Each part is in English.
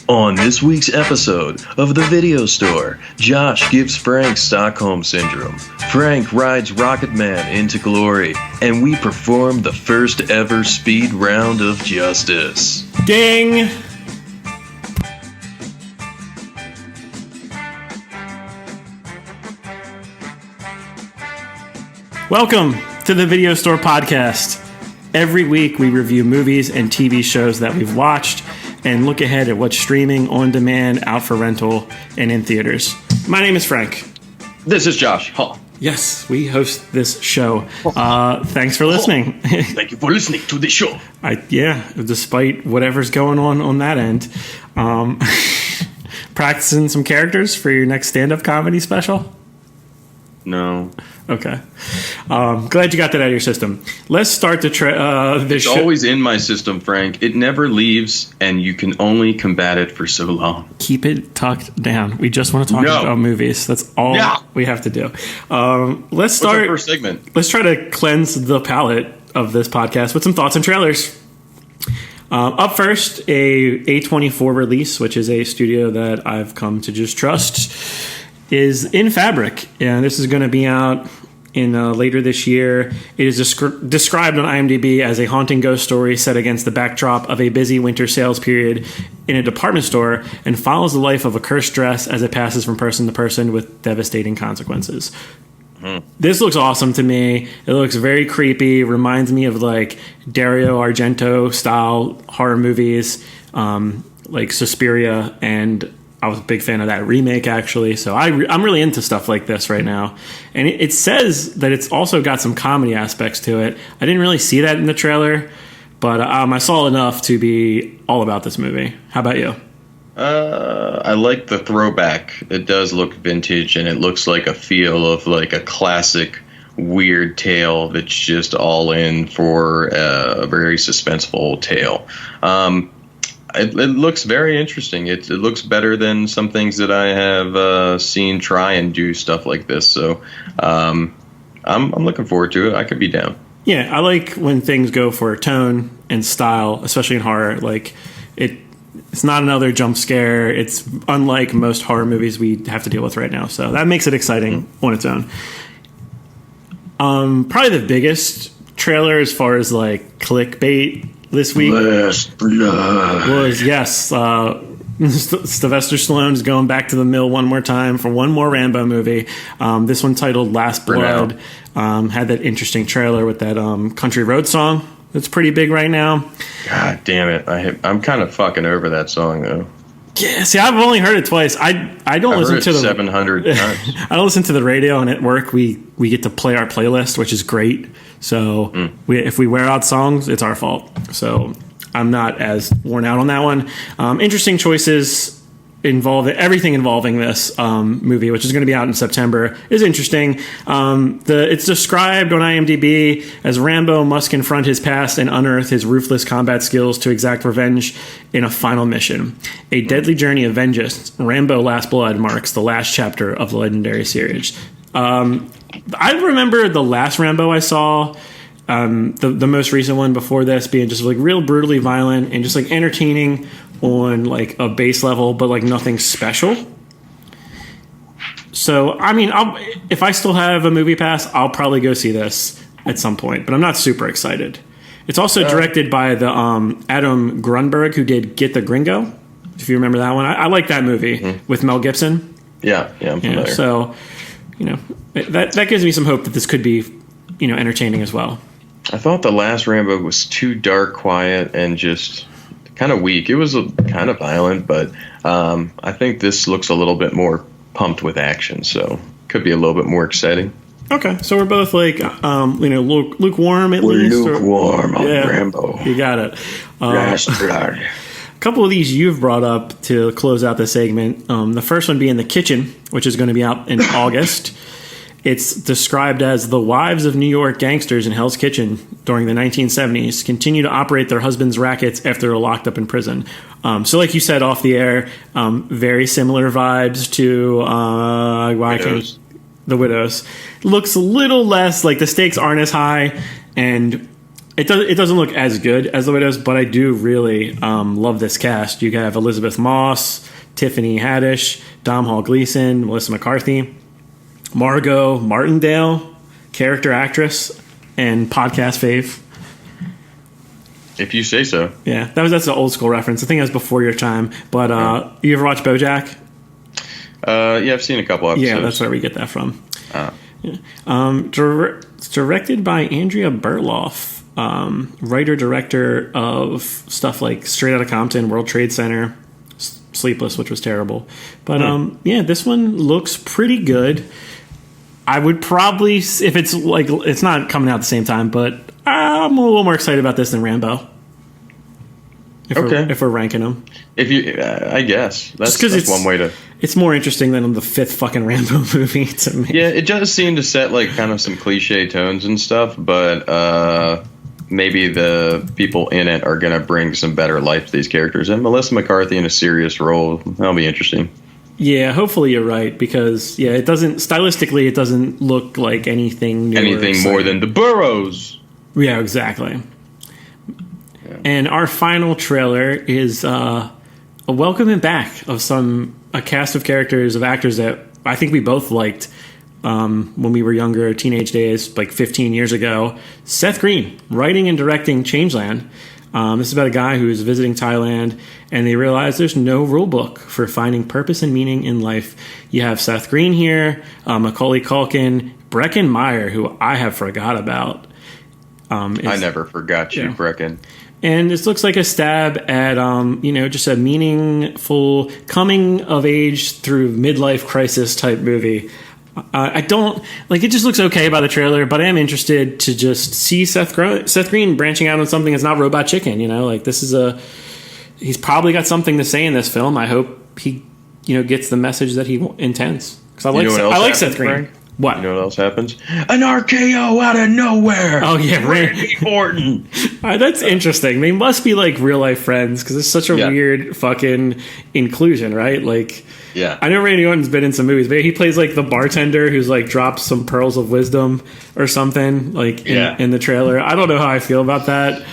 On this week's episode of The Video Store, Josh gives Frank Stockholm Syndrome, Frank rides Rocketman into glory, and we perform the first ever speed round of justice. Ding! Welcome to the Video Store Podcast. Every week we review movies and TV shows that we've watched and look ahead at what's streaming, on demand, out for rental, and in theaters. My name is Frank. This is Josh. Huh. Yes, we host this show. Thanks for listening. Thank you for listening to the show. Despite whatever's going on that end. Practicing some characters for your next stand-up comedy special? No. Okay. Glad you got that out of your system. Let's start the It's always in my system, Frank. It never leaves, and you can only combat it for so long. Keep it tucked down. We just want to talk about movies. That's all we have to do. Let's start. What's our first segment? Let's try to cleanse the palate of this podcast with some thoughts and trailers. Up first, a A24 release, which is a studio that I've come to just trust, is In Fabric, and this is going to be out in later this year. It is described on IMDb as a haunting ghost story set against the backdrop of a busy winter sales period in a department store, and follows the life of a cursed dress as it passes from person to person with devastating consequences. This looks awesome to me. It looks very creepy. Reminds me of like Dario Argento style horror movies, like Suspiria, and I was a big fan of that remake, actually. So I'm really into stuff like this right now. And it says that it's also got some comedy aspects to it. I didn't really see that in the trailer, but I saw enough to be all about this movie. How about you? I like the throwback. It does look vintage, and it looks like a feel of like a classic weird tale that's just all in for a very suspenseful tale. It looks very interesting. It looks better than some things that I have seen try and do stuff like this. So I'm looking forward to it. I could be down. Yeah, I like when things go for tone and style, especially in horror. Like it's not another jump scare. It's unlike most horror movies we have to deal with right now. So that makes it exciting on its own. Probably the biggest trailer as far as like clickbait this week was Sylvester Stallone's going back to the mill one more time for one more Rambo movie. This one titled Last Blood had that interesting trailer with that Country Road song that's pretty big right now. God damn it. I'm kind of fucking over that song though. Yeah, see, I've only heard it twice. I don't listen to the 700 times. I don't listen to the radio, and at work we get to play our playlist, which is great. So if we wear out songs, it's our fault. So I'm not as worn out on that one. Interesting choices everything involving this movie, which is going to be out in September, is interesting. It's described on IMDb as Rambo must confront his past and unearth his ruthless combat skills to exact revenge in a final mission. A deadly journey of vengeance, Rambo Last Blood marks the last chapter of the legendary series. I remember the last Rambo I saw, the most recent one before this, being just like real brutally violent and just like entertaining on like a base level, but like nothing special. So I mean, if I still have a movie pass, I'll probably go see this at some point, but I'm not super excited. It's also directed by the Adam Grunberg, who did Get the Gringo, if you remember that one. I like that movie with Mel Gibson. Yeah, I'm familiar. So that gives me some hope that this could be entertaining as well. I thought the last Rambo was too dark, quiet, and just kind of weak. It was kind of violent, but I think this looks a little bit more pumped with action, so could be a little bit more exciting. Okay, so we're both like, lukewarm at least. We're lukewarm on Rambo. You got it. Last Blood. A couple of these you've brought up to close out the segment. The first one being The Kitchen, which is going to be out in August. It's described as the wives of New York gangsters in Hell's Kitchen during the 1970s continue to operate their husbands' rackets after they're locked up in prison. So like you said off the air, very similar vibes to The Widows. Looks a little less, like the stakes aren't as high, and It doesn't look as good as the way it does, but I do really love this cast. You have Elizabeth Moss, Tiffany Haddish, Domhnall Gleeson, Melissa McCarthy, Margot Martindale, character actress, and podcast fave. If you say so. Yeah, that's an old school reference. I think that was before your time. But you ever watch BoJack? Yeah, I've seen a couple episodes. Yeah, that's where we get that from. Yeah. Directed by Andrea Berloff. Writer-director of stuff like Straight Outta Compton, World Trade Center, Sleepless, which was terrible. But yeah, this one looks pretty good. I would probably, if it's like, it's not coming out at the same time, but I'm a little more excited about this than Rambo. If we're ranking them. If you, I guess that's one way to. It's more interesting than the fifth fucking Rambo movie to me. Yeah, it does seem to set like kind of some cliche tones and stuff, but maybe the people in it are going to bring some better life to these characters. And Melissa McCarthy in a serious role, that'll be interesting. Yeah, hopefully you're right, because it doesn't stylistically, it doesn't look like anything new. Anything more than the Burrows. Yeah, exactly. Yeah. And our final trailer is a welcoming back of a cast of characters, of actors that I think we both liked when we were younger, teenage days, like 15 years ago. Seth Green, writing and directing Changeland. This is about a guy who is visiting Thailand, and they realize there's no rule book for finding purpose and meaning in life. You have Seth Green here, Macaulay Culkin, Breckin Meyer, who I have forgot about. I never forgot you, Breckin. And this looks like a stab at, just a meaningful coming of age through midlife crisis type movie. I don't like it. Just looks okay by the trailer, but I am interested to just see Seth Green branching out on something that's not Robot Chicken. This is he's probably got something to say in this film. I hope he, gets the message that he intends. Because I like Seth Green. Frank? What? You know what else happens? An RKO out of nowhere. Oh yeah, Randy Orton. That's interesting. They must be like real life friends because it's such a weird fucking inclusion, right? Like. Yeah, I know Randy Orton's been in some movies, but he plays like the bartender who's like drops some pearls of wisdom or something like in the trailer. I don't know how I feel about that,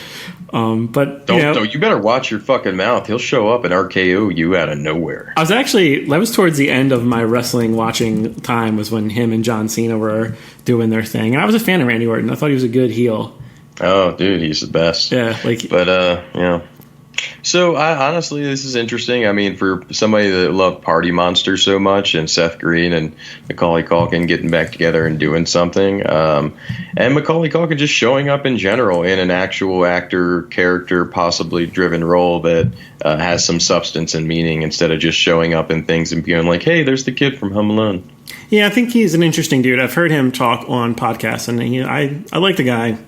but you better watch your fucking mouth. He'll show up and RKO you out of nowhere. That was towards the end of my wrestling watching time was when him and John Cena were doing their thing, and I was a fan of Randy Orton. I thought he was a good heel. Oh, dude, he's the best. Yeah, yeah. So, honestly, this is interesting. I mean, for somebody that loved Party Monster so much, and Seth Green and Macaulay Culkin getting back together and doing something, and Macaulay Culkin just showing up in general in an actual actor, character, possibly driven role that has some substance and meaning instead of just showing up in things and being like, hey, there's the kid from Home Alone. Yeah, I think he's an interesting dude. I've heard him talk on podcasts, and I like the guy.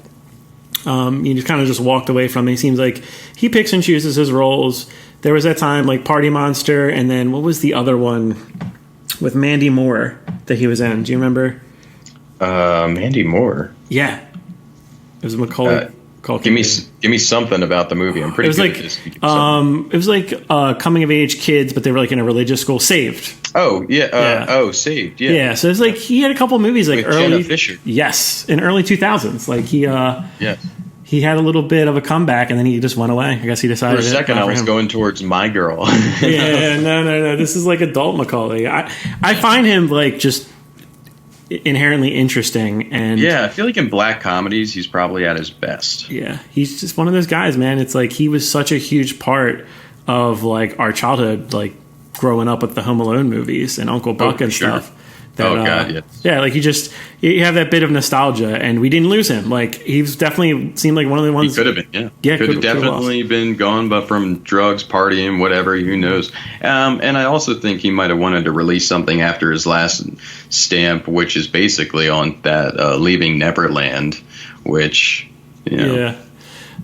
He kind of just walked away from it. He seems like he picks and chooses his roles. There was that time like Party Monster, and then what was the other one with Mandy Moore that he was in? Do you remember? Mandy Moore. Yeah, it was Macaulay Culkin. Give me something about the movie. I'm pretty good at this. It was like coming of age kids, but they were like in a religious school. Saved. Oh yeah. Saved. Yeah. Yeah. So it's like he had a couple movies like with early Jenna Fisher. Yes, in early 2000s. Like he. Yes. He had a little bit of a comeback, and then he just went away. I guess he decided. For a second, I was going towards My Girl. Yeah, no. This is like adult Macaulay. I find him like just inherently interesting, and I feel like in black comedies, he's probably at his best. Yeah, he's just one of those guys, man. It's like he was such a huge part of like our childhood, like growing up with the Home Alone movies and Uncle Buck and stuff. God, yes. Yeah, like you have that bit of nostalgia, and we didn't lose him. Like he's definitely seemed like one of the ones. He could have been, yeah. Could have definitely been gone, but from drugs, partying, whatever, who knows. And I also think he might have wanted to release something after his last stamp, which is basically on that Leaving Neverland, which Yeah.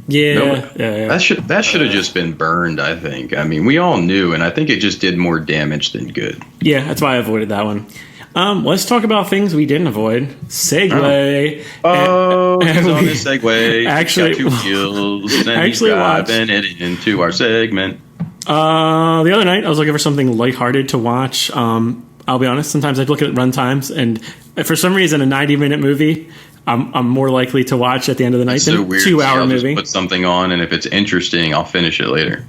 That should have just been burned, I think. I mean, we all knew, and I think it just did more damage than good. Yeah, that's why I avoided that one. Let's talk about things we didn't avoid. Segway. He's on this Segway. Actually, he's got 2 wheels, and he's driving it into our segment. The other night, I was looking for something lighthearted to watch. I'll be honest, sometimes I look at run times, and for some reason, a 90-minute movie I'm more likely to watch at the end of the night than so a weird. 2-hour I'll movie. Just put something on, and if it's interesting, I'll finish it later.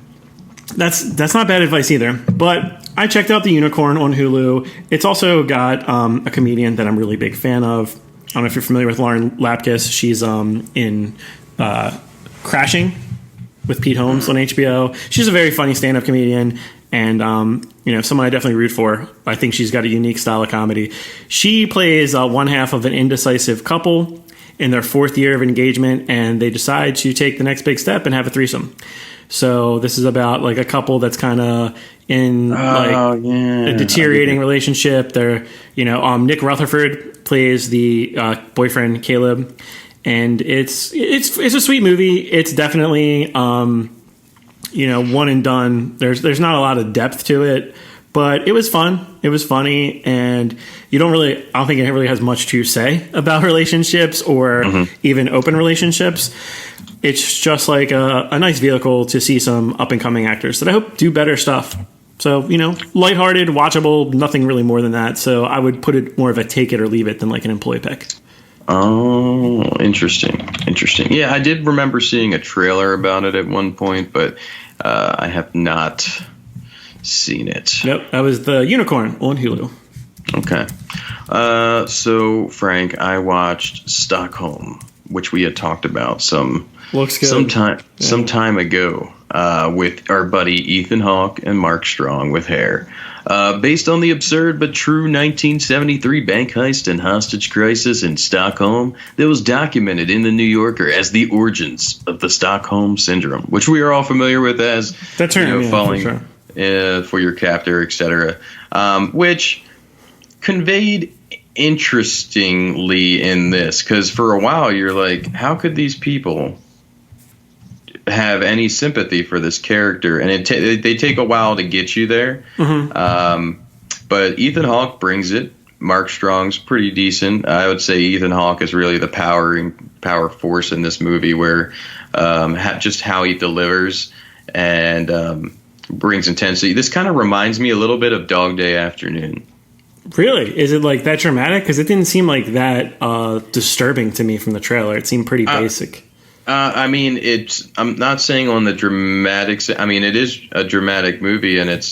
That's not bad advice either. But I checked out The Unicorn on Hulu. It's also got a comedian that I'm really big fan of. I don't know if you're familiar with Lauren Lapkus. She's in Crashing with Pete Holmes on HBO. She's a very funny stand-up comedian, and someone I definitely root for. I think she's got a unique style of comedy. She plays one half of an indecisive couple in their 4th year of engagement, and they decide to take the next big step and have a threesome. So this is about like a couple that's kind of in a deteriorating relationship. They're, Nick Rutherford plays the boyfriend Caleb, and it's a sweet movie. It's definitely one and done. There's not a lot of depth to it, but it was fun. It was funny, and I don't think it really has much to say about relationships or even open relationships. It's just like a nice vehicle to see some up-and-coming actors that I hope do better stuff. So, lighthearted, watchable, nothing really more than that. So I would put it more of a take it or leave it than like an employee pick. Oh, interesting. Yeah, I did remember seeing a trailer about it at one point, but I have not seen it. Yep, that was The Unicorn on Hulu. Okay. So, Frank, I watched Stockholm, which we had talked about some time ago with our buddy Ethan Hawke and Mark Strong with Hair. Based on the absurd but true 1973 bank heist and hostage crisis in Stockholm that was documented in The New Yorker as the origins of the Stockholm Syndrome, which we are all familiar with as that term, falling for your captor, etc., which conveyed interestingly in this, because for a while you're like, how could these people have any sympathy for this character? And they take a while to get you there. But Ethan Hawke brings it. Mark Strong's pretty decent. I would say Ethan Hawke is really the power force in this movie, where just how he delivers and brings intensity. This kind of reminds me a little bit of Dog Day Afternoon. Really? Is it like that dramatic? Because it didn't seem like that disturbing to me from the trailer. It seemed pretty basic. I'm not saying on the dramatics. I mean, it is a dramatic movie, and it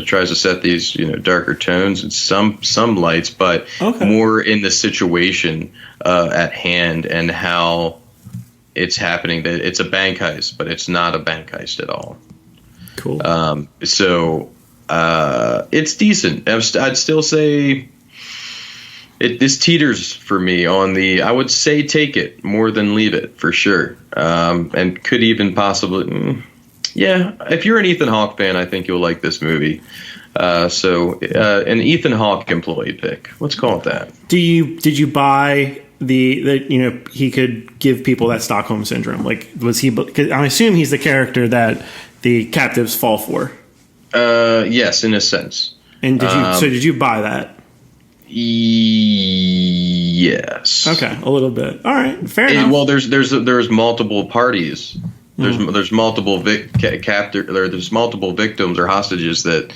tries to set these darker tones and some lights, but more in the situation at hand and how it's happening. That it's a bank heist, but it's not a bank heist at all. Cool. It's decent. I'd still say this teeters for me on the, I would say take it more than leave it for sure. And could even possibly, if you're an Ethan Hawke fan, I think you'll like this movie. So an Ethan Hawke employee pick. Let's call it that. Did you buy the he could give people that Stockholm syndrome? Like, was he? Cause I assume he's the character that the captives fall for. Yes, in a sense. And did you buy that? Yes. Okay, a little bit. All right, fair enough. Well, there's multiple parties. There's multiple there's multiple victims or hostages that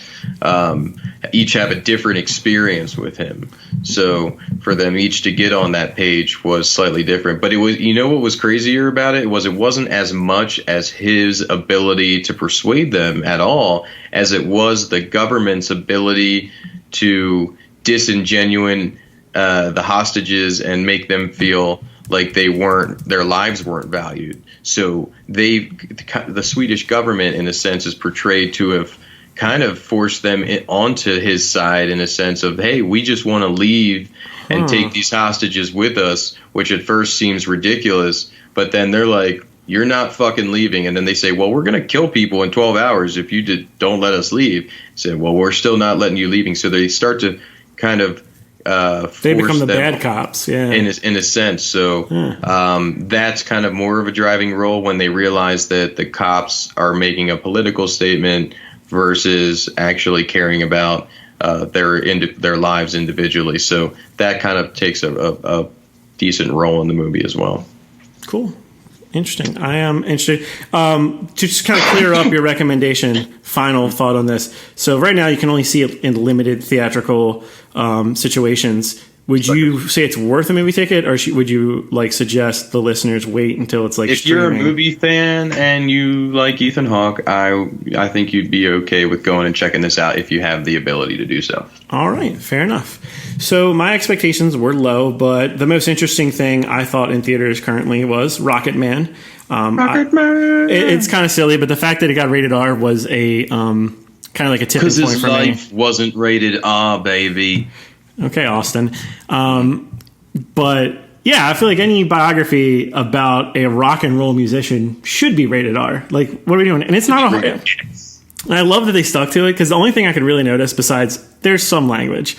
each have a different experience with him. So for them each to get on that page was slightly different. But it was, what was crazier about it wasn't as much as his ability to persuade them at all as it was the government's ability to disingenuine the hostages and make them feel like their lives weren't valued. So the Swedish government, in a sense, is portrayed to have kind of forced them onto his side in a sense of, hey, we just want to leave and take these hostages with us, which at first seems ridiculous. But then they're like, you're not fucking leaving. And then they say, well, we're going to kill people in 12 hours if you don't let us leave. Say, well, we're still not letting you leaving. So they start to kind of they become the bad cops, in a sense. So that's kind of more of a driving role when they realize that the cops are making a political statement versus actually caring about their lives individually. So that kind of takes a decent role in the movie as well. Cool. Interesting. I am interested. To just kind of clear up your recommendation, final thought on this. So right now you can only see it in limited theatrical situations. would you say it's worth a movie ticket, or would you like suggest the listeners wait until it's like if streaming? you're a movie fan and you like Ethan Hawke, I think you'd be okay with going and checking this out if you have the ability to do so. All right, fair enough. So my expectations were low, but the most interesting thing I thought in theaters currently was Rocketman. Rocketman. It's kind of silly, but the fact that it got rated R was a kind of like a tipping point for me. Because his life wasn't rated R, baby. Okay, Austin. But yeah, I feel like any biography about a rock and roll musician should be rated R. Like, what are we doing? And it's not a. And I love that they stuck to it, because the only thing I could really notice, besides there's some language,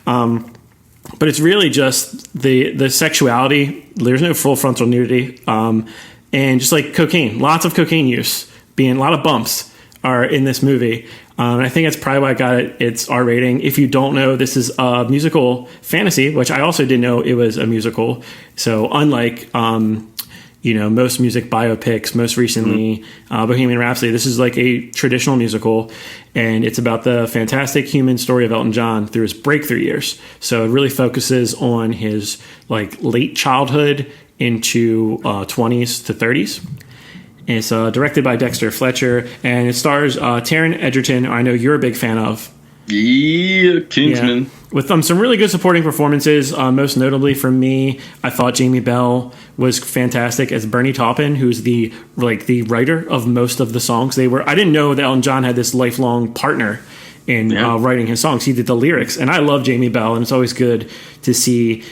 but it's really just the sexuality. There's no full frontal nudity, and just like cocaine, lots of cocaine use, a lot of bumps are in this movie. And I think that's probably why I got its R rating. If you don't know, this is a musical fantasy, which I also didn't know it was a musical. So unlike, most music biopics, most recently Bohemian Rhapsody, this is like a traditional musical, and it's about the fantastic human story of Elton John through his breakthrough years. So it really focuses on his like late childhood into 20s to 30s. It's directed by Dexter Fletcher, and it stars Taron Egerton, who I know you're a big fan of. Yeah, Kingsman. Yeah. With some really good supporting performances. Most notably for me, I thought Jamie Bell was fantastic as Bernie Taupin, who's the writer of most of the songs. I didn't know that Elton John had this lifelong partner in writing his songs. He did the lyrics, and I love Jamie Bell, and it's always good to see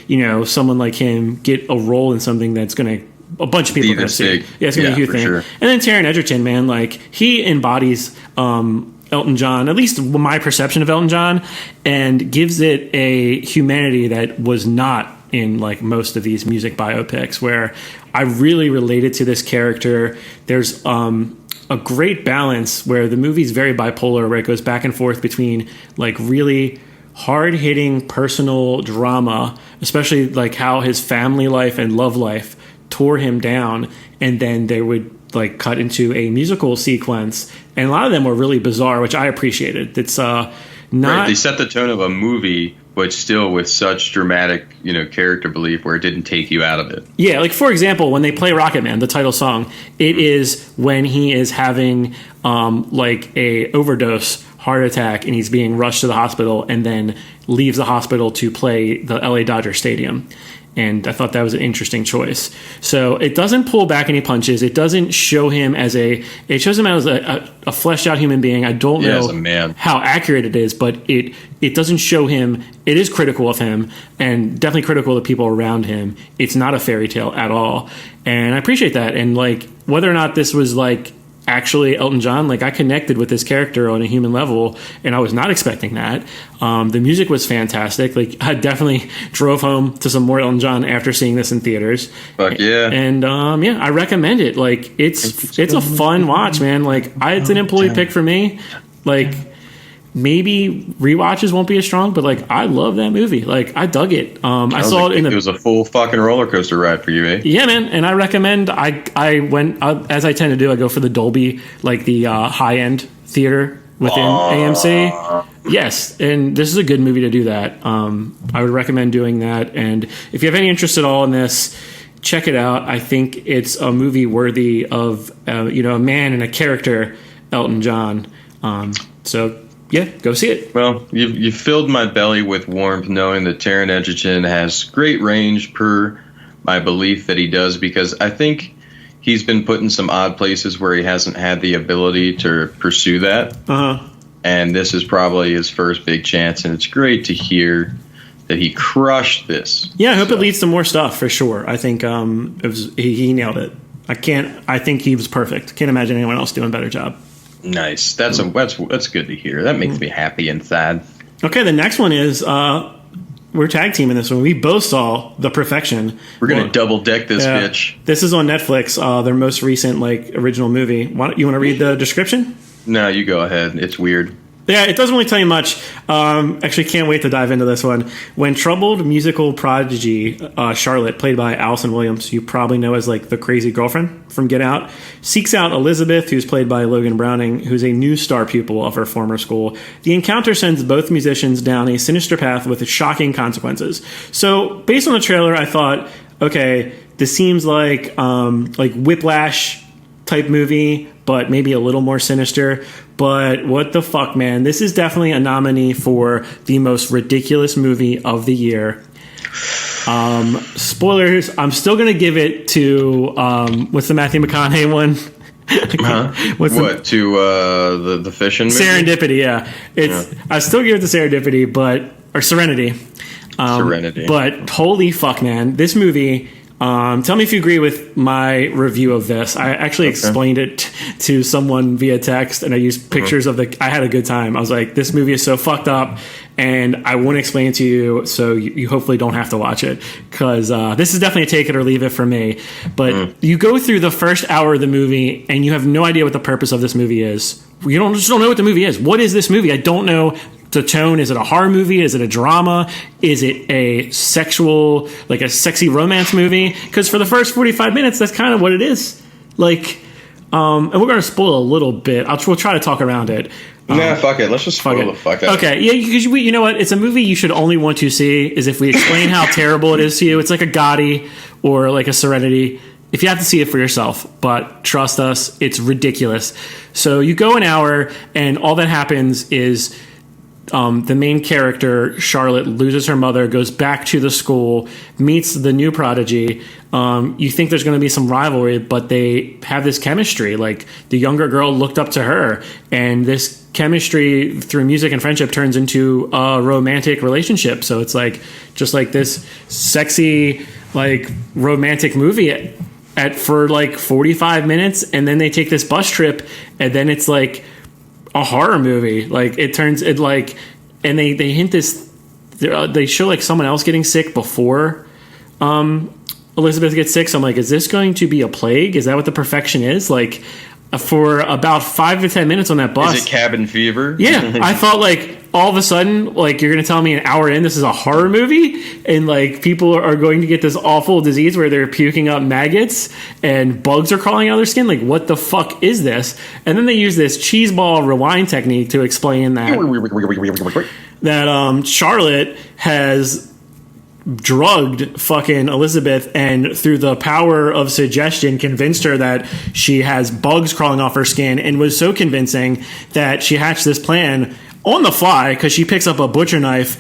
someone like him get a role in something that's going to. A bunch of people are going to see. Yeah, it's going to be a huge thing. Sure. And then Taron Egerton, man, like he embodies Elton John, at least my perception of Elton John, and gives it a humanity that was not in like most of these music biopics, where I really related to this character. There's a great balance where the movie's very bipolar, where it goes back and forth between like really hard-hitting personal drama, especially like how his family life and love life tore him down, and then they would like cut into a musical sequence, and a lot of them were really bizarre, which I appreciated. It's not right, they set the tone of a movie, but still with such dramatic character belief where it didn't take you out of it. Yeah, like for example, when they play Rocketman, the title song, it is when he is having like a overdose heart attack, and he's being rushed to the hospital, and then leaves the hospital to play the LA Dodger Stadium. And I thought that was an interesting choice. So it doesn't pull back any punches. It doesn't show him as it shows him as a fleshed out human being. I don't know as a man. How accurate it is, but it doesn't show him. It is critical of him, and definitely critical of the people around him. It's not a fairy tale at all. And I appreciate that. And like whether or not this was like actually Elton John, like I connected with this character on a human level, and I was not expecting that. The music was fantastic. Like I definitely drove home to some more Elton John after seeing this in theaters. Fuck yeah. And I recommend it. Like it's a fun watch, man. Like it's an employee pick for me. Like maybe rewatches won't be as strong, but like I love that movie. Like I dug it. I saw it was a full fucking roller coaster ride for you, eh? Yeah, man. And I recommend. I went as I tend to do. I go for the Dolby, like the high end theater within AMC. Yes, and this is a good movie to do that. I would recommend doing that. And if you have any interest at all in this, check it out. I think it's a movie worthy of a man and a character, Elton John. So. Yeah, go see it. Well, you filled my belly with warmth knowing that Taron Egerton has great range per my belief that he does, because I think he's been put in some odd places where he hasn't had the ability to pursue that. And this is probably his first big chance, and it's great to hear that he crushed this. Yeah, I hope it leads to more stuff for sure. I think he nailed it. I think he was perfect. Can't imagine anyone else doing a better job. Nice. That's good to hear. That makes me happy inside. Okay, the next one is we're tag teaming this one. We both saw The Perfection. We're gonna double deck this bitch. This is on Netflix. Their most recent original movie. You want to read the description? No, you go ahead. It's weird. Yeah, it doesn't really tell you much. Actually, can't wait to dive into this one. When troubled musical prodigy Charlotte, played by Allison Williams, you probably know as like the crazy girlfriend from Get Out, seeks out Elizabeth, who's played by Logan Browning, who's a new star pupil of her former school. The encounter sends both musicians down a sinister path with shocking consequences. So, based on the trailer, I thought, okay, this seems like Whiplash type movie, but maybe a little more sinister. But what the fuck, man? This is definitely a nominee for the most ridiculous movie of the year. Spoilers, I'm still going to give it to, what's the Matthew McConaughey one? The fishing movie? Serendipity, yeah. I still give it to Serendipity, or Serenity. Serenity. But holy fuck, man. This movie... tell me if you agree with my review of this. I actually explained it to someone via text, and I used pictures of I had a good time. I was like, this movie is so fucked up, and I won't explain it to you, so you hopefully don't have to watch it, because this is definitely a take it or leave it for me. But you go through the first hour of the movie, and you have no idea what the purpose of this movie is. You just don't know what the movie is. What is this movie? I don't know the tone. Is it a horror movie? Is it a drama? Is it a sexual, like a sexy romance movie? Because for the first 45 minutes, that's kind of what it is. Like, and we're going to spoil a little bit. We'll try to talk around it. Nah, fuck it. Let's just spoil the fuck out. Okay, yeah, because you know what? It's a movie you should only want to see is if we explain how terrible it is to you. It's like a Gotti or like a Serenity. If you have to see it for yourself, but trust us, it's ridiculous. So you go an hour, and all that happens is the main character, Charlotte, loses her mother, goes back to the school, meets the new prodigy. You think there's going to be some rivalry, but they have this chemistry. Like, the younger girl looked up to her, and this chemistry through music and friendship turns into a romantic relationship. So it's like just like this sexy, like, romantic movie for like 45 minutes, and then they take this bus trip, and then it's like a horror movie. Like, and they hint this, they show like someone else getting sick before Elizabeth gets sick. So I'm like, is this going to be a plague? Is that what the perfection is? Like, for about 5 to 10 minutes on that bus. Is it cabin fever? Yeah. I thought, like, all of a sudden, like, you're going to tell me an hour in this is a horror movie, and like people are going to get this awful disease where they're puking up maggots and bugs are crawling out of their skin. Like, what the fuck is this? And then they use this cheeseball rewind technique to explain that Charlotte has drugged fucking Elizabeth, and through the power of suggestion convinced her that she has bugs crawling off her skin, and was so convincing that she hatched this plan on the fly, because she picks up a butcher knife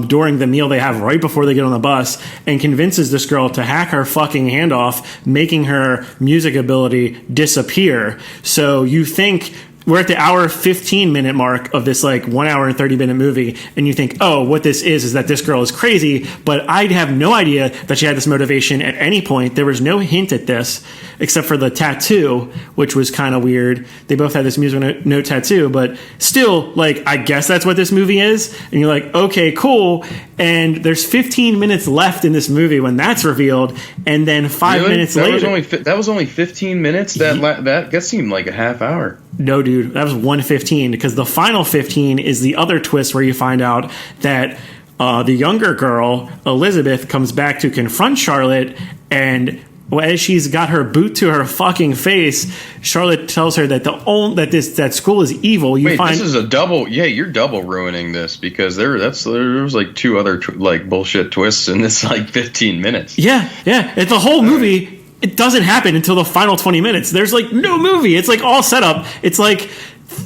during the meal they have right before they get on the bus, and convinces this girl to hack her fucking hand off, making her music ability disappear. So you think we're at the hour 15 minute mark of this like 1 hour and 30 minute movie, and you think, oh, what this is that this girl is crazy. But I have no idea that she had this motivation at any point. There was no hint at this except for the tattoo, which was kind of weird. They both had this music note tattoo, but still, like, I guess that's what this movie is. And you're like, okay, cool. And there's 15 minutes left in this movie when that's revealed, and then 5 minutes later, that was only 15 minutes. That seemed like a half hour. No, dude, that was 1:15, because the final 15 is the other twist where you find out that the younger girl, Elizabeth, comes back to confront Charlotte, and as she's got her boot to her fucking face, Charlotte tells her that that school is evil. This is a double. Yeah, you're double ruining this, because there was like two other like bullshit twists in this like 15 minutes. Yeah. It's the whole movie. It doesn't happen until the final 20 minutes. There's like no movie. It's like all set up. It's like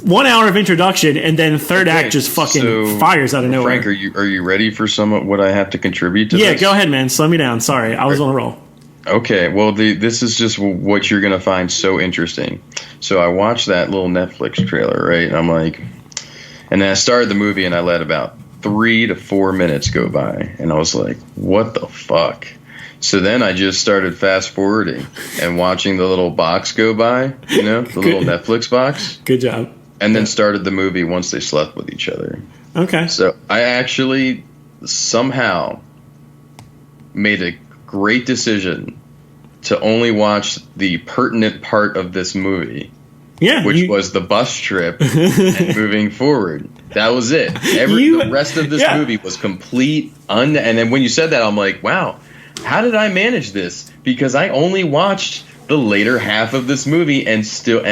1 hour of introduction, and then third act just fucking fires out of nowhere. Frank, are you ready for some of what I have to contribute to this? Yeah, go ahead, man. Slow me down. Sorry, I was on a roll. Okay, well, this is just what you're going to find so interesting. So I watched that little Netflix trailer, right? And I'm like, and then I started the movie, and I let about 3 to 4 minutes go by, and I was like, what the fuck? So then I just started fast forwarding and watching the little box go by, the little Netflix box. Good job. And then started the movie once they slept with each other. Okay. So I actually somehow made a great decision to only watch the pertinent part of this movie Yeah, which was the bus trip and moving forward. That was it. The rest of this movie was complete. And then when you said that, I'm like, wow, how did I manage this? Because I only watched the later half of this movie and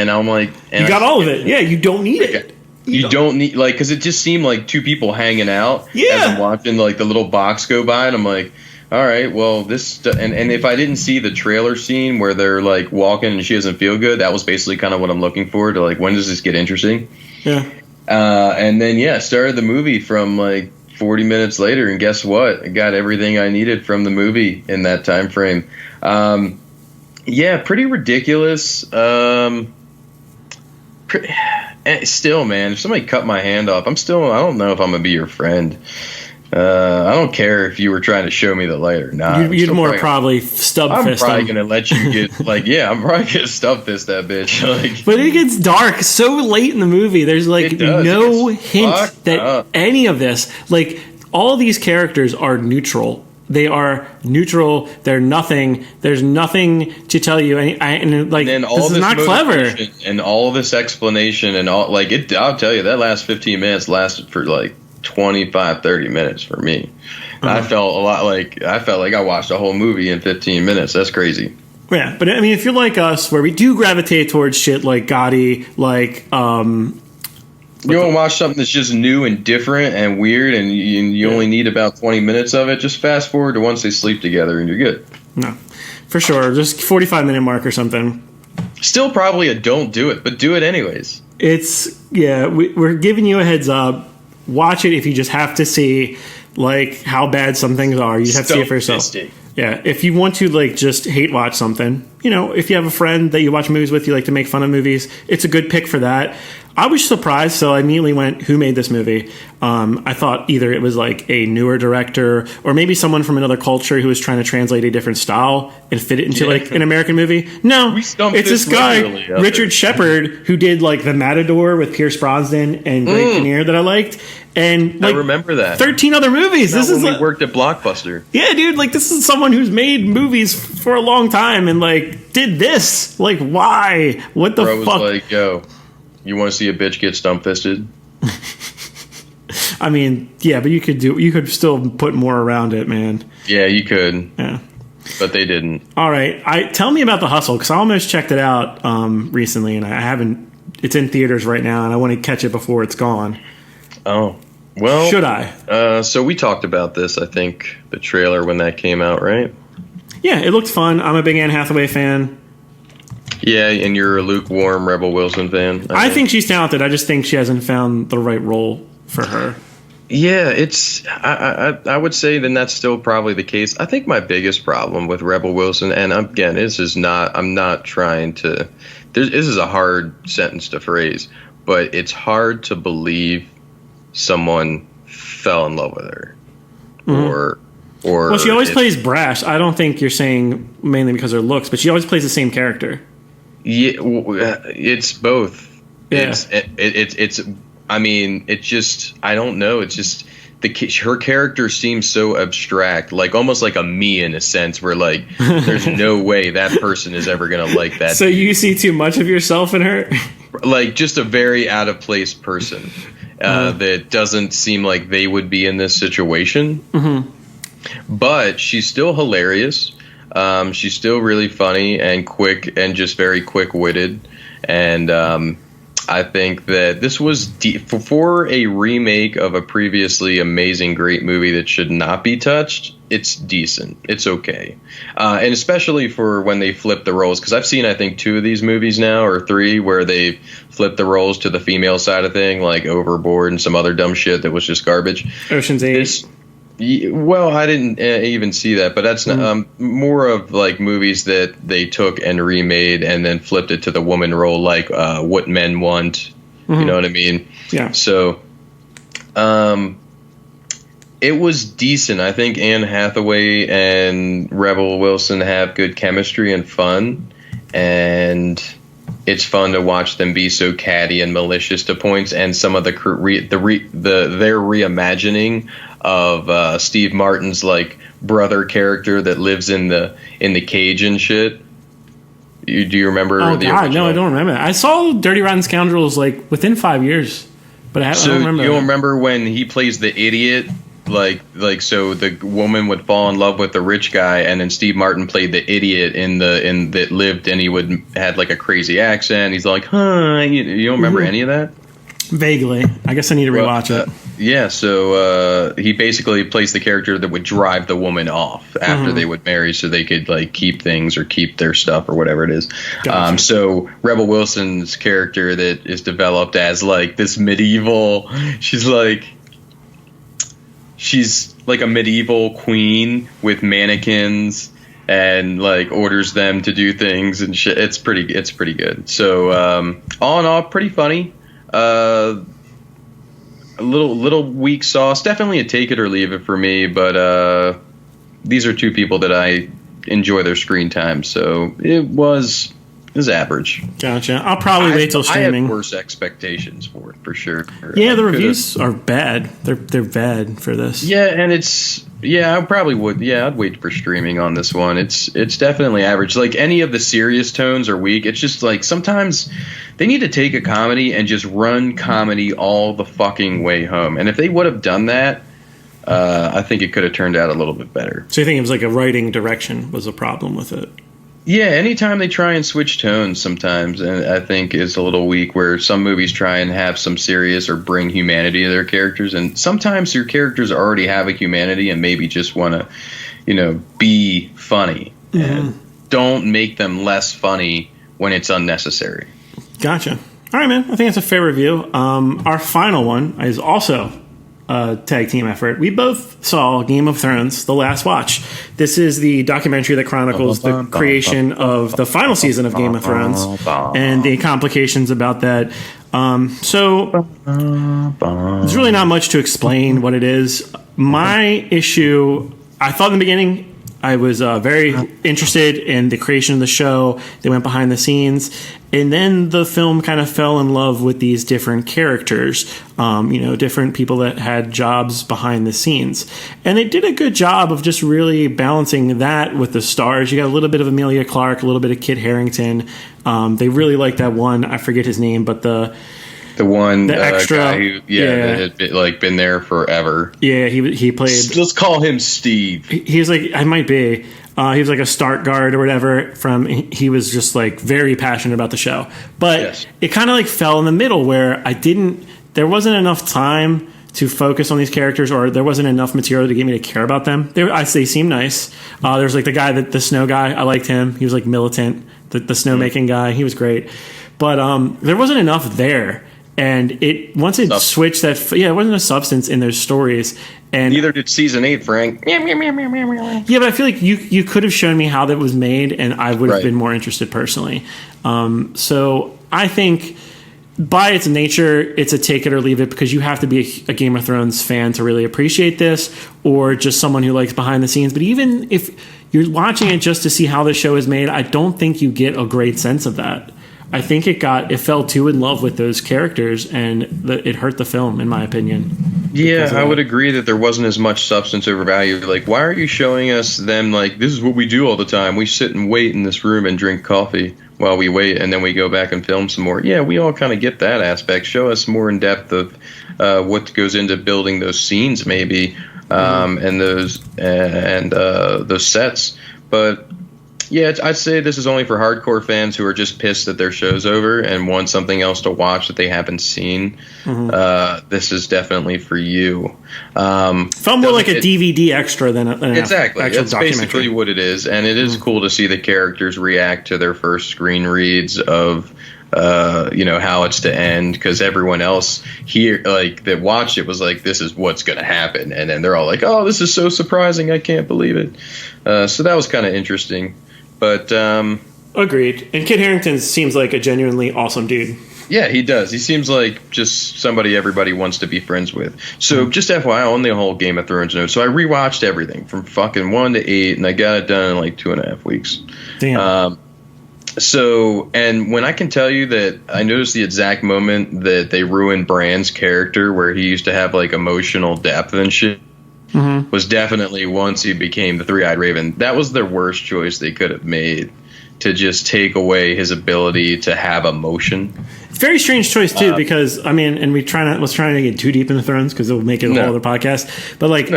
I'm like, you got all of it. Yeah, you don't need it. You don't need, like, because it just seemed like two people hanging out as I'm watching, like, the little box go by, and I'm like, all right, well, this, and if I didn't see the trailer scene where they're, like, walking and she doesn't feel good, that was basically kind of what I'm looking for, to, like, when does this get interesting? Yeah. And then, started the movie from, like, 40 minutes later, and guess what? I got everything I needed from the movie in that time frame. Pretty ridiculous. Still, man, if somebody cut my hand off, I don't know if I'm gonna be your friend. I don't care if you were trying to show me the light or not. You'd more probably stub fist. I'm probably gonna let you get I'm probably gonna stub fist that bitch. Like, but it gets dark so late in the movie. There's like no hint that any of this, like, all these characters are neutral. They are neutral. They're nothing. There's nothing to tell you. And this is not clever. And all this explanation and all, like, it. I'll tell you, that last 15 minutes lasted for like 25, 30 minutes for me. I felt like I watched a whole movie in 15 minutes. That's crazy. Yeah, but I mean, if you're like us, where we do gravitate towards shit like Gotti, like you want to watch something that's just new and different and weird, and you only need about 20 minutes of it, just fast forward to once they sleep together and you're good. No, for sure. Just 45-minute mark or something. Still probably a don't do it, but do it anyways. We're giving you a heads up. Watch it if you just have to see, like, how bad some things are. You just have to see it for yourself. Yeah, if you want to, like, just hate watch something, if you have a friend that you watch movies with, you like to make fun of movies, it's a good pick for that. I was surprised, so I immediately went, who made this movie? I thought either it was like a newer director or maybe someone from another culture who was trying to translate a different style and fit it into like an American movie. No, it's this guy, Richard Shepard, who did like The Matador with Pierce Brosnan and Greg Kinnear that I liked. And like, I remember that. 13 other movies. This is when we worked at Blockbuster. Yeah, dude, like, this is someone who's made movies for a long time and like did this. Like, why? What the fuck? Was like, yo, you want to see a bitch get stump-fisted? I mean, yeah, but you could still put more around it, man. Yeah, you could. Yeah. But they didn't. All right. Tell me about The Hustle, because I almost checked it out recently, and I haven't. It's in theaters right now, and I want to catch it before it's gone. Oh. Well. Should I? So we talked about this, I think, the trailer when that came out, right? Yeah, it looked fun. I'm a big Anne Hathaway fan. Yeah, and you're a lukewarm Rebel Wilson fan. I think she's talented. I just think she hasn't found the right role for her. Yeah, it's. I would say then that's still probably the case. I think my biggest problem with Rebel Wilson, and again, this is not. I'm not trying to. This is a hard sentence to phrase, but it's hard to believe someone fell in love with her, or. Well, she always plays brash. I don't think you're saying mainly because of her looks, but she always plays the same character. Yeah, it's both. Yeah. It's. I mean, it just. I don't know. It's just her character seems so abstract, like almost like a me in a sense, where like there's no way that person is ever gonna like that. So you see too much of yourself in her. Like just a very out of place person that doesn't seem like they would be in this situation. Mm-hmm. But she's still hilarious. She's still really funny and quick and just very quick-witted. And I think that this was for a remake of a previously amazing, great movie that should not be touched. It's decent. It's okay. And especially for when they flip the roles. Because I've seen, I think, 2 of these movies now, or 3, where they flipped the roles to the female side of thing, like Overboard and some other dumb shit that was just garbage. Ocean's 8. Well, I didn't even see that, but that's more of like movies that they took and remade and then flipped it to the woman role, like What Men Want. You know what I mean? Yeah. So, it was decent. I think Anne Hathaway and Rebel Wilson have good chemistry and fun, and it's fun to watch them be so catty and malicious to points. And some of their reimagining of Steve Martin's like brother character that lives in the cage and shit. Do you remember? Oh the God, original? no, I don't remember that. I saw Dirty Rotten Scoundrels like within 5 years, but I don't remember. You don't remember when he plays the idiot? So the woman would fall in love with the rich guy, and then Steve Martin played the idiot in that lived, and he had like a crazy accent. He's like, huh? You don't remember any of that? Vaguely. I guess I need to rewatch it. Yeah, so he basically plays the character that would drive the woman off after they would marry, so they could like keep things or keep their stuff or whatever it is. Gotcha. So Rebel Wilson's character that is developed as like this medieval, she's like a medieval queen with mannequins and like orders them to do things and shit. It's pretty good. So all in all, pretty funny. A little weak sauce. Definitely a take it or leave it for me. But these are two people that I enjoy their screen time, so it was average. Gotcha. I'll probably wait till streaming. I have worse expectations for it, for sure. Yeah, the reviews are bad. They're bad for this. Yeah, and I probably would. Yeah, I'd wait for streaming on this one. It's definitely average. Like any of the serious tones are weak. It's just like sometimes they need to take a comedy and just run comedy all the fucking way home. And if they would have done that, I think it could have turned out a little bit better. So you think it was like a writing direction was a problem with it? Yeah, anytime they try and switch tones sometimes, and I think is a little weak, where some movies try and have some serious or bring humanity to their characters, and sometimes your characters already have a humanity and maybe just want to, be funny. And don't make them less funny when it's unnecessary. Gotcha. All right, man. I think that's a fair review. Our final one is also a tag team effort. We both saw Game of Thrones, The Last Watch. This is the documentary that chronicles the creation of the final season of Game of Thrones and the complications about that. So there's really not much to explain what it is. My issue, I thought in the beginning, I was very interested in the creation of the show. They went behind the scenes. And then the film kind of fell in love with these different characters, different people that had jobs behind the scenes. And they did a good job of just really balancing that with the stars. You got a little bit of Emilia Clarke, a little bit of Kit Harington. They really liked that one. I forget his name, but the extra guy who, that had been there forever. Yeah, he played. Let's call him Steve. He was like, I might be. He was like a Stark guard or whatever. He was just like very passionate about the show, but it kind of like fell in the middle where there wasn't enough time to focus on these characters, or there wasn't enough material to get me to care about them. They seemed nice. There's like the snow guy. I liked him. He was like militant. The snowmaking guy. He was great, but there wasn't enough there. And once it switched it wasn't a substance in those stories. And neither did season 8, Frank. Yeah, but I feel like you could have shown me how that was made, and I would have been more interested personally. So I think by its nature, it's a take it or leave it, because you have to be a Game of Thrones fan to really appreciate this, or just someone who likes behind the scenes. But even if you're watching it just to see how the show is made, I don't think you get a great sense of that. I think it fell too in love with those characters, and it hurt the film, in my opinion. Yeah, I would agree that there wasn't as much substance over value. Like, why are you showing us them like, this is what we do all the time. We sit and wait in this room and drink coffee while we wait, and then we go back and film some more. Yeah, we all kind of get that aspect. Show us more in depth of what goes into building those scenes, maybe, and those sets. But yeah, I'd say this is only for hardcore fans who are just pissed that their show's over and want something else to watch that they haven't seen. This is definitely for you. Felt more like a DVD extra than an exactly. actual That's documentary. basically what it is, and it is cool to see the characters react to their first screen reads of how it's to end, because everyone else here that watched it was like, this is what's going to happen, and then they're all like, oh, this is so surprising, I can't believe it. So that was kind of interesting. But agreed. And Kit Harington seems like a genuinely awesome dude. Yeah, he does. He seems like just somebody everybody wants to be friends with. So just FYI, on the whole Game of Thrones note, so I rewatched everything from fucking 1 to 8, and I got it done in like 2.5 weeks. Damn. And when I can tell you that I noticed the exact moment that they ruined Bran's character, where he used to have like emotional depth and shit, was definitely once he became the Three-Eyed Raven. That was their worst choice they could have made, to just take away his ability to have emotion. It's a very strange choice too, because I mean, and was trying to get too deep into Thrones because it will make it a whole other podcast. But like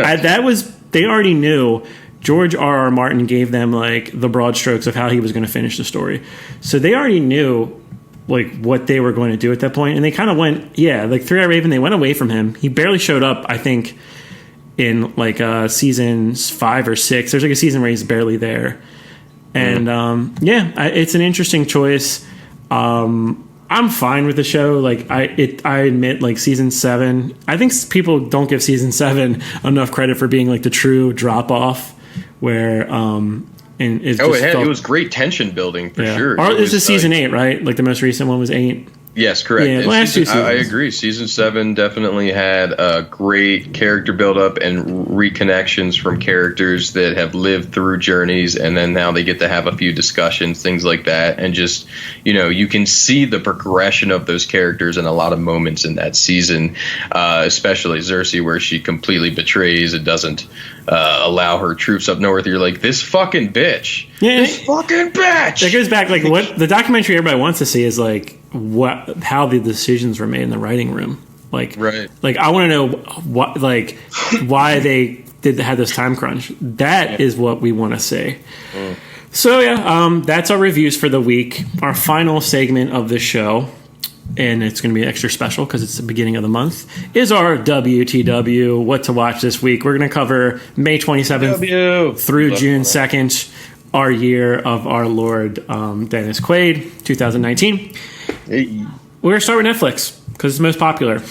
they already knew. George R.R. Martin gave them like the broad strokes of how he was going to finish the story, so they already knew like what they were going to do at that point, and they kind of went, like Three-Eyed Raven. They went away from him. He barely showed up, I think, in like seasons 5 or 6. There's like a season where he's barely there. And it's an interesting choice. I'm fine with the show. Like I admit, like season 7, I think people don't give season 7 enough credit for being like the true drop off. Where it was great tension building for sure. Or this is season 8, right? Like the most recent one was 8. Yes, correct. Yeah, I agree. Season 7 definitely had a great character build-up and reconnections from characters that have lived through journeys, and then now they get to have a few discussions, things like that, and just, you can see the progression of those characters in a lot of moments in that season, especially Cersei, where she completely betrays and doesn't allow her troops up north. You're like, this fucking bitch. Yeah. This fucking bitch! That goes back, like, what the documentary everybody wants to see is, like, how the decisions were made in the writing room. Like, right. Like I want to know what, like, why they had this time crunch. That is what we want to say. So that's our reviews for the week. Our final segment of the show, and it's going to be extra special because it's the beginning of the month, is our WTW, what to watch this week. We're going to cover May 27th through June 2nd, our year of our Lord Dennis Quaid, 2019. Hey. We're going to start with Netflix because it's the most popular.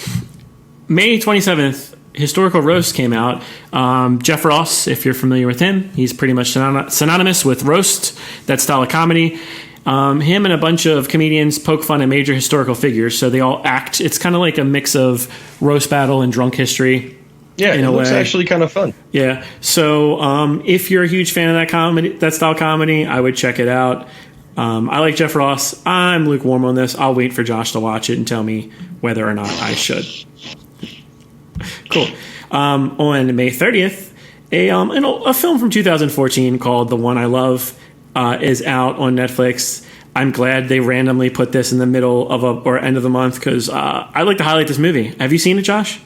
May 27th, Historical Roast came out. Jeff Ross, if you're familiar with him, he's pretty much synonymous with roast, that style of comedy. Him and a bunch of comedians poke fun at major historical figures, so they all act. It's kind of like a mix of roast battle and drunk history. Yeah, it looks actually kind of fun. Yeah, so if you're a huge fan of that style comedy, I would check it out. I like Jeff Ross. I'm lukewarm on this. I'll wait for Josh to watch it and tell me whether or not I should. Cool. On May 30th, a film from 2014 called The One I Love is out on Netflix. I'm glad they randomly put this in the middle of or end of the month because I like to highlight this movie. Have you seen it, Josh?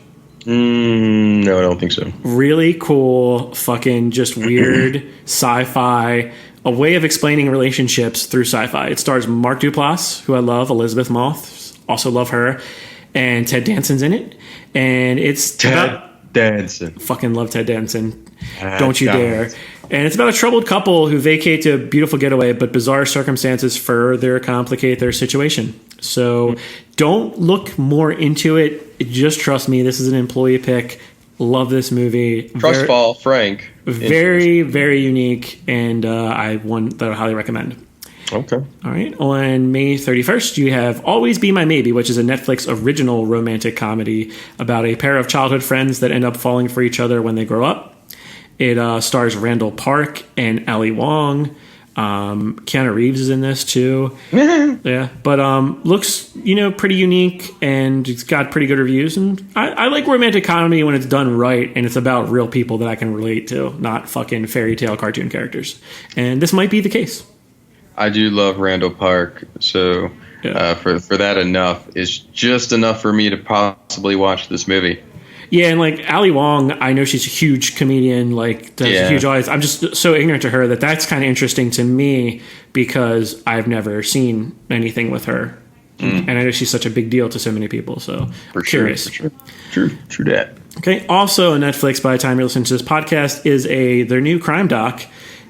No, I don't think so. Really cool, fucking just weird sci-fi, a way of explaining relationships through sci-fi. It stars Mark Duplass, who I love, Elizabeth Moss, also love her, and Ted Danson's in it. And it's Ted Danson. Fucking love Ted Danson. Don't you dare. And it's about a troubled couple who vacate to a beautiful getaway, but bizarre circumstances further complicate their situation. So don't look more into it. Just trust me. This is an employee pick. Love this movie. Trustfall, Frank. Very, very unique, and one that I highly recommend. Okay. All right. On May 31st, you have Always Be My Maybe, which is a Netflix original romantic comedy about a pair of childhood friends that end up falling for each other when they grow up. It stars Randall Park and Ali Wong. Keanu Reeves is in this too. Yeah, but looks pretty unique, and it's got pretty good reviews. And I like romantic comedy when it's done right and it's about real people that I can relate to, not fucking fairy tale cartoon characters. And this might be the case. I do love Randall Park, so for that enough is just enough for me to possibly watch this movie. Yeah, and like Ali Wong, I know she's a huge comedian, like does a huge audience. I'm just so ignorant to her that's kind of interesting to me because I've never seen anything with her, and I know she's such a big deal to so many people. So curious. True that. Okay. Also on Netflix, by the time you're listening to this podcast, is their new crime doc.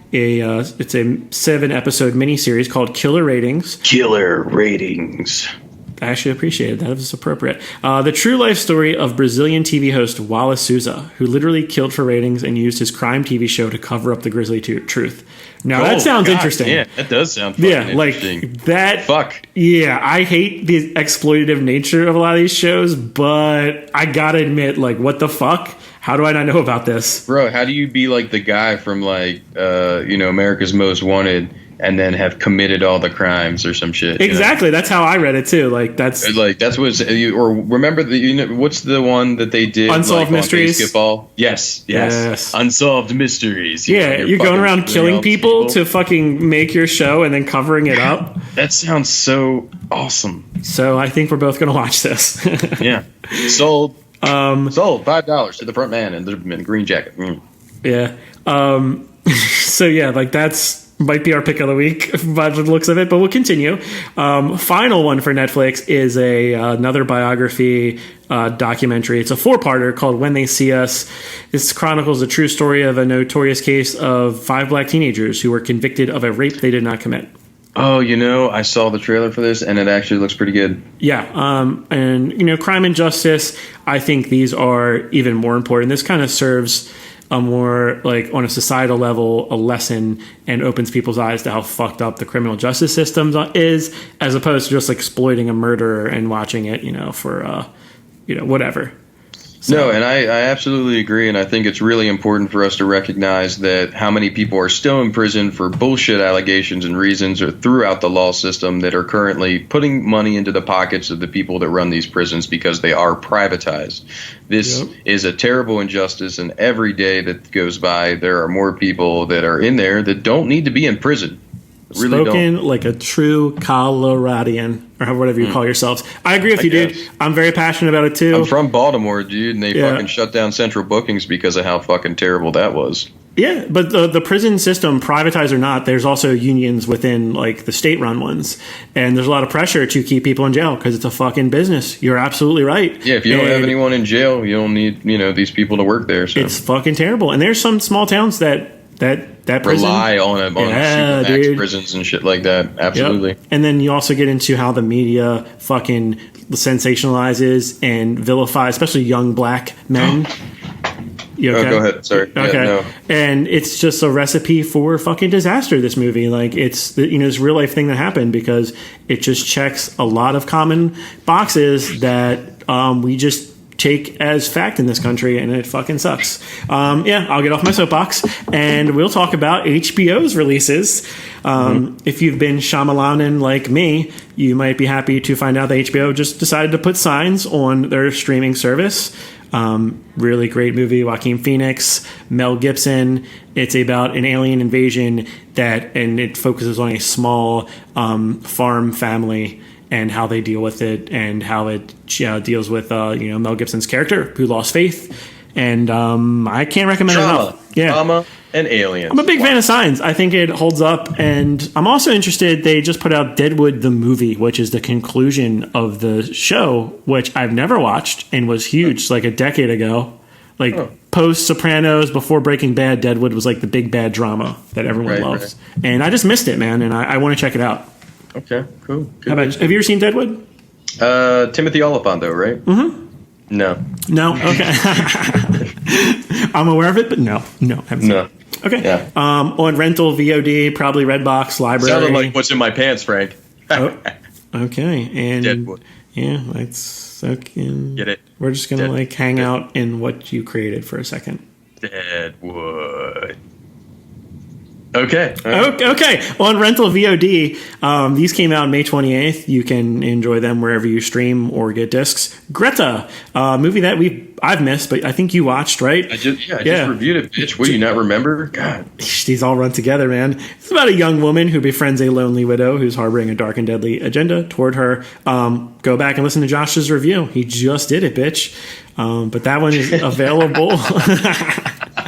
It's a 7-episode miniseries called Killer Ratings. Killer Ratings. I actually appreciated that. It was appropriate. The true life story of Brazilian TV host Wallace Souza, who literally killed for ratings and used his crime TV show to cover up the grisly truth. Now, that sounds interesting. Yeah, that does sound interesting. Like that. Fuck. Yeah, I hate the exploitative nature of a lot of these shows, but I gotta admit, like, what the fuck? How do I not know about this? Bro, how do you be like the guy from like America's Most Wanted and then have committed all the crimes or some shit? Exactly. That's how I read it too. That's what's or remember what's the one that they did? Unsolved Mysteries. Basketball? Yes. Unsolved Mysteries. You're going around killing people to fucking make your show and then covering it up. That sounds so awesome. So I think we're both going to watch this. Yeah. Sold. Sold $5 to the front man in the green jacket. Yeah. So yeah, that's might be our pick of the week by the looks of it, but we'll continue. Final one for Netflix is another biography documentary. It's a 4-parter called When They See Us. This chronicles the true story of a notorious case of 5 black teenagers who were convicted of a rape they did not commit. Oh, I saw the trailer for this, and it actually looks pretty good. Yeah, and crime and justice, I think these are even more important. This kind of serves a more, like, on a societal level, a lesson, and opens people's eyes to how fucked up the criminal justice system is, as opposed to just exploiting a murderer and watching it, for, whatever. So. No, and I absolutely agree, and I think it's really important for us to recognize that how many people are still in prison for bullshit allegations and reasons or throughout the law system that are currently putting money into the pockets of the people that run these prisons because they are privatized. This is a terrible injustice, and every day that goes by, there are more people that are in there that don't need to be in prison. Really Spoken don't. Like a true Coloradian, or whatever you call yourselves. I agree with you, dude. I'm very passionate about it, too. I'm from Baltimore, dude, and they fucking shut down Central Bookings because of how fucking terrible that was. Yeah, but the prison system, privatized or not, there's also unions within, like, the state-run ones. And there's a lot of pressure to keep people in jail because it's a fucking business. You're absolutely right. Yeah, if you don't have anyone in jail, you don't need, these people to work there. So. It's fucking terrible. And there's some small towns that prison, rely on super prisons and shit like that. Absolutely. Yep. And then you also get into how the media fucking sensationalizes and vilifies, especially young black men. You okay? Go ahead. Sorry. Okay. Yeah, no. And it's just a recipe for fucking disaster, this movie. Like, it's this real life thing that happened because it just checks a lot of common boxes that we just take as fact in this country, and it fucking sucks. I'll get off my soapbox, and we'll talk about HBO's releases. If you've been Shyamalan like me, you might be happy to find out that HBO just decided to put Signs on their streaming service. Really great movie. Joaquin Phoenix, Mel Gibson. It's about an alien invasion and it focuses on a small farm family and how they deal with it, and how it deals with Mel Gibson's character who lost faith. And I can't recommend it enough. Yeah. Trauma and aliens. I'm a big fan of Signs. I think it holds up, and I'm also interested. They just put out Deadwood the movie, which is the conclusion of the show, which I've never watched and was huge like a decade ago. Post Sopranos, before Breaking Bad, Deadwood was like the big bad drama that everyone loves. Right. And I just missed it, man, and I want to check it out. Okay, cool. Have you ever seen Deadwood? Timothy Olyphant, though, right? Mm-hmm. No. Okay. I'm aware of it, but no, haven't seen it. Okay. Yeah. On rental, VOD, probably Redbox, library. Sounded like what's in my pants, Frank. Okay. And Deadwood. Yeah, let's get it. We're just gonna hang out in what you created for a second. Deadwood. Okay. Okay. On rental VOD, these came out May 28th. You can enjoy them wherever you stream or get discs. Greta, a movie that I've missed, but I think you watched, right? I just reviewed it, bitch. What, do you not remember? God. These all run together, man. It's about a young woman who befriends a lonely widow who's harboring a dark and deadly agenda toward her. Go back and listen to Josh's review. He just did it, bitch. But that one is available.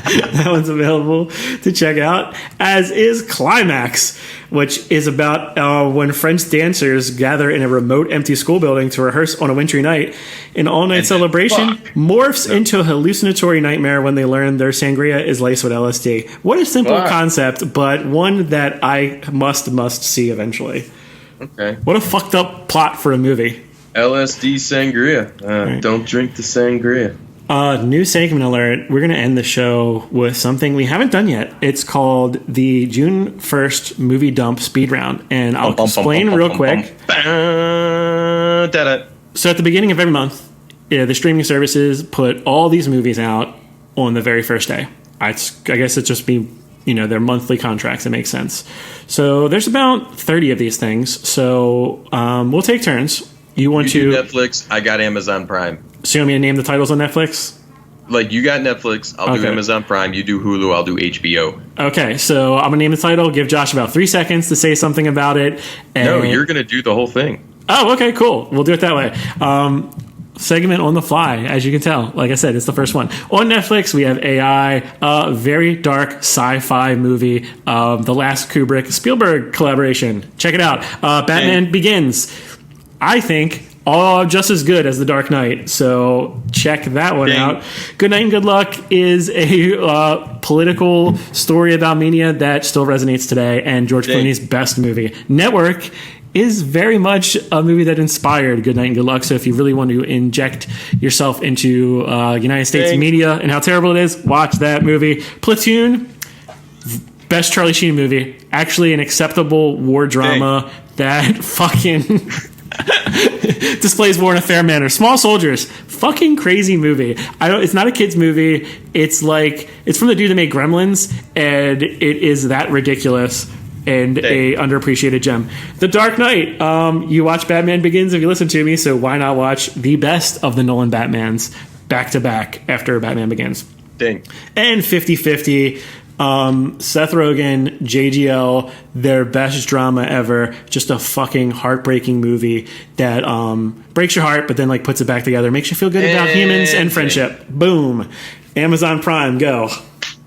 That one's available to check out, as is Climax, which is about when French dancers gather in a remote, empty school building to rehearse on a wintry night. An all-night celebration morphs into a hallucinatory nightmare when they learn their sangria is laced with LSD. What a simple concept, but one that I must see eventually. Okay. What a fucked up plot for a movie. LSD sangria. Right. Don't drink the sangria. New segment alert. We're going to end the show with something we haven't done yet. It's called the June 1st Movie Dump Speed Round. And I'll explain real quick. So at the beginning of every month, the streaming services put all these movies out on the very first day. I guess it's just be, their monthly contracts. It makes sense. So there's about 30 of these things. So we'll take turns. You do Netflix, I got Amazon Prime. So you want me to name the titles on Netflix? Like, you got Netflix, I'll do Amazon Prime, you do Hulu, I'll do HBO. Okay, so I'm going to name the title, give Josh about 3 seconds to say something about it. No, you're going to do the whole thing. Oh, okay, cool. We'll do it that way. Segment on the fly, as you can tell. Like I said, it's the first one. On Netflix, we have AI, a very dark sci-fi movie, the last Kubrick-Spielberg collaboration. Check it out. Batman Begins. I think just as good as The Dark Knight, so check that one out. Good Night and Good Luck is a political story about media that still resonates today, and George Clooney's best movie. Network is very much a movie that inspired Good Night and Good Luck, so if you really want to inject yourself into United States media and how terrible it is, watch that movie. Platoon, best Charlie Sheen movie. Actually an acceptable war drama that fucking... displays war in a fair manner. Small Soldiers, fucking crazy movie. It's not a kids movie. It's from the dude that made Gremlins, and it is that ridiculous and a underappreciated gem. The Dark Knight. You watch Batman Begins if you listen to me, so why not watch the best of the Nolan Batmans back to back after Batman Begins? Dang. And 50-50. Seth Rogen, JGL, their best drama ever. Just a fucking heartbreaking movie that breaks your heart, but then puts it back together, makes you feel good about humans and friendship. Boom. Amazon Prime, go.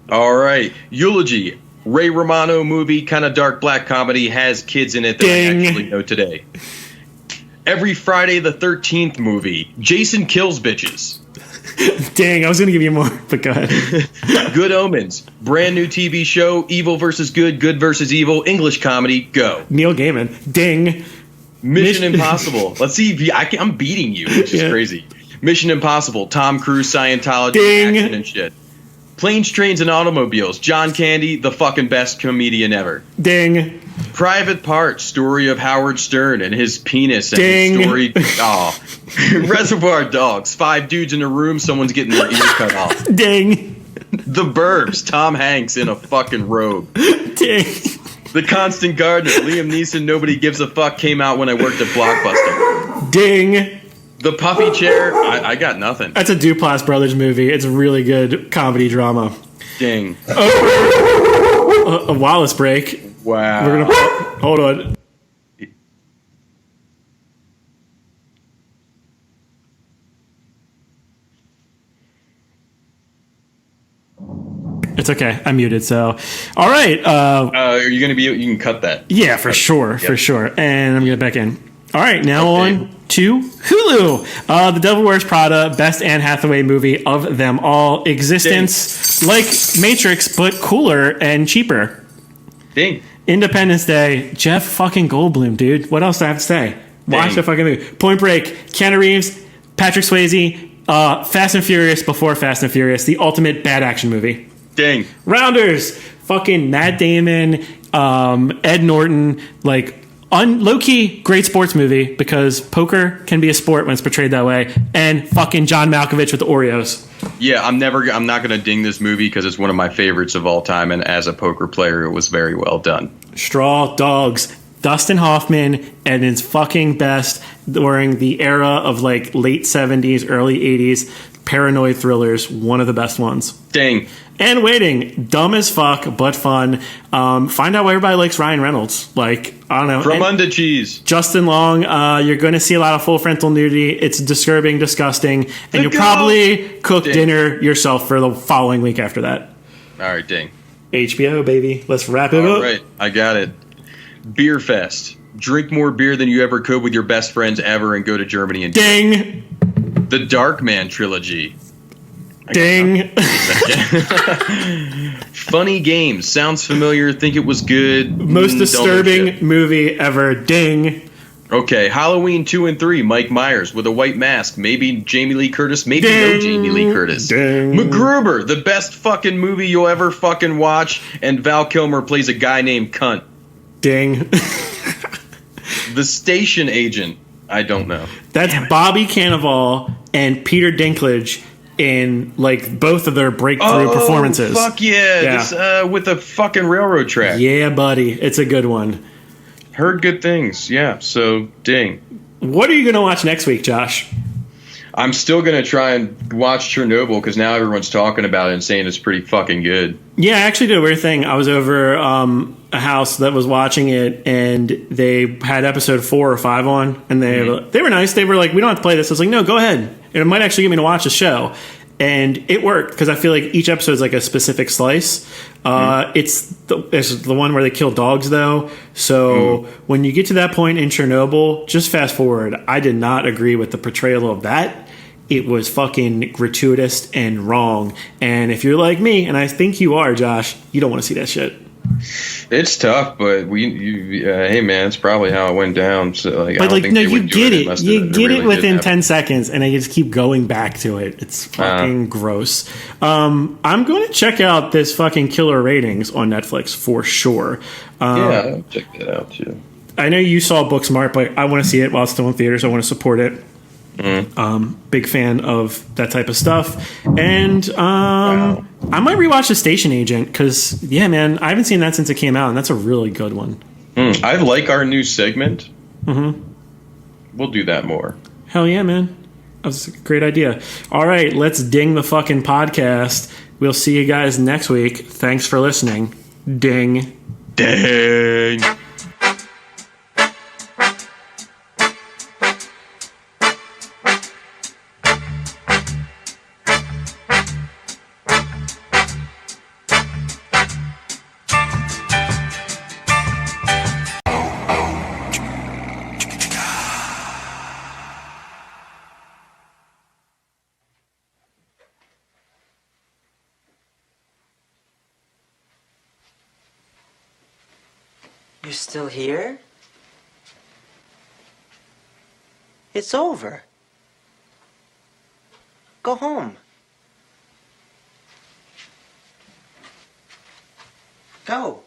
All right. Eulogy. Ray Romano movie, kind of dark black comedy, has kids in it that I actually know today. Every Friday the 13th movie. Jason kills bitches. Dang, I was going to give you more, but go ahead. Good Omens, brand new TV show, evil versus good, good versus evil, English comedy, go. Neil Gaiman, ding. Mission Impossible. Let's see if I'm beating you, which is crazy. Mission Impossible, Tom Cruise, Scientology, ding. Action and shit. Planes, Trains, and Automobiles, John Candy, the fucking best comedian ever. Ding. Private Parts, story of Howard Stern and his penis and ding. his story. Reservoir Dogs, 5 dudes in a room, someone's getting their ear cut off. Ding. The Burbs, Tom Hanks in a fucking robe. Ding. The Constant Gardener, Liam Neeson, Nobody Gives a Fuck, came out when I worked at Blockbuster. Ding. The Puffy Chair, I got nothing. That's a Duplass Brothers movie. It's a really good comedy drama. Ding. A Wallace break. Wow. We're gonna hold on. It's okay. I'm muted. So, all right. Are you going to be? You can cut that. Yeah, for sure, for sure. And I'm gonna back in. All right, now on to Hulu. The Devil Wears Prada, best Anne Hathaway movie of them all. Existence, like Matrix, but cooler and cheaper. Ding. Independence Day, Jeff fucking Goldblum, dude. What else do I have to say? Watch the fucking movie. Point Break, Keanu Reeves, Patrick Swayze, Fast and Furious before Fast and Furious, the ultimate bad action movie. Ding. Rounders, fucking Matt Damon, Ed Norton, low-key great sports movie because poker can be a sport when it's portrayed that way, and fucking John Malkovich with the Oreos. Yeah, I'm not gonna ding this movie because it's one of my favorites of all time, and as a poker player, it was very well done. Straw Dogs, Dustin Hoffman at his fucking best during the era of late 70s, early 80s paranoid thrillers, one of the best ones. Dang. And Waiting, dumb as fuck, but fun. Find out why everybody likes Ryan Reynolds. I don't know. From Under Cheese. Justin Long, you're going to see a lot of full frontal nudity. It's disturbing, disgusting, and you'll probably cook dinner yourself for the following week after that. All right, ding. HBO, baby. Let's wrap it up. All right, I got it. BEERFEST. Drink more beer than you ever could with your best friends ever and go to Germany and ding. The Darkman trilogy. Ding. Funny Games. Sounds familiar. Think it was good. Most disturbing movie ever. Ding. Okay. Halloween 2 and 3. Mike Myers with a white mask. Maybe Jamie Lee Curtis. Maybe no Jamie Lee Curtis. Ding. MacGruber. The best fucking movie you'll ever fucking watch. And Val Kilmer plays a guy named Cunt. Ding. The Station Agent. I don't know. That's Bobby Cannavale and Peter Dinklage in like both of their breakthrough performances. Fuck yeah. This, with a fucking railroad track. Yeah, buddy. It's a good one. Heard good things. Yeah. So, ding. What are you going to watch next week, Josh? I'm still going to try and watch Chernobyl because now everyone's talking about it and saying it's pretty fucking good. Yeah, I actually did a weird thing. I was over a house that was watching it, and they had episode 4 or 5 on, and they were nice. They were like, we don't have to play this. I was like, no, go ahead. It might actually get me to watch the show. And it worked because I feel like each episode is like a specific slice. It's the one where they kill dogs, though. So when you get to that point in Chernobyl, just fast forward. I did not agree with the portrayal of that. It was fucking gratuitous and wrong. And if you're like me, and I think you are, Josh, you don't want to see that shit. It's tough, but hey man, it's probably how it went down. So like, but like, no, you get it. You get really it within 10 seconds, and I just keep going back to it. It's fucking gross. I'm going to check out this fucking Killer Ratings on Netflix for sure. Yeah, I'll check that out too. I know you saw Booksmart, but I want to see it while it's still in theaters. I want to support it. Big fan of that type of stuff. And I might rewatch The Station Agent because, yeah, man, I haven't seen that since it came out, and that's a really good one. I like our new segment. We'll do that more. Hell yeah, man. That was a great idea. All right, let's ding the fucking podcast. We'll see you guys next week. Thanks for listening. Ding. Ding. You're still here? It's over. Go home. Go.